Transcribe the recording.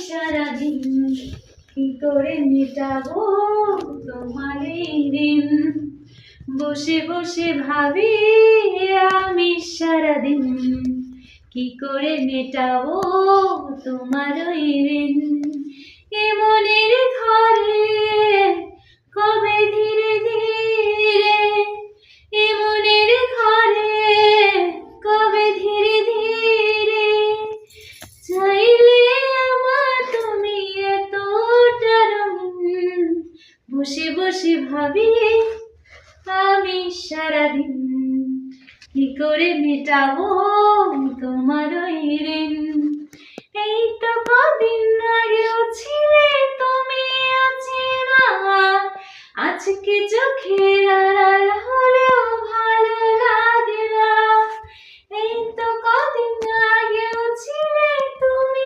সারাদিন কি করে মেটাবো তোমার এই ঋণ। বসে বসে ভাবি আমি সারাদিন কি করে মেটাবো তোমার ওই ঋণ। এ মনের ঘরে কবে ধীরে ধীরে, এ মনের ঘরে কবে ধীরে ধীরে চাইলে আমার তুমি এতটা রঙিন। বসে বসে ভাবি আমি সারাদিন কি করে মেটাবো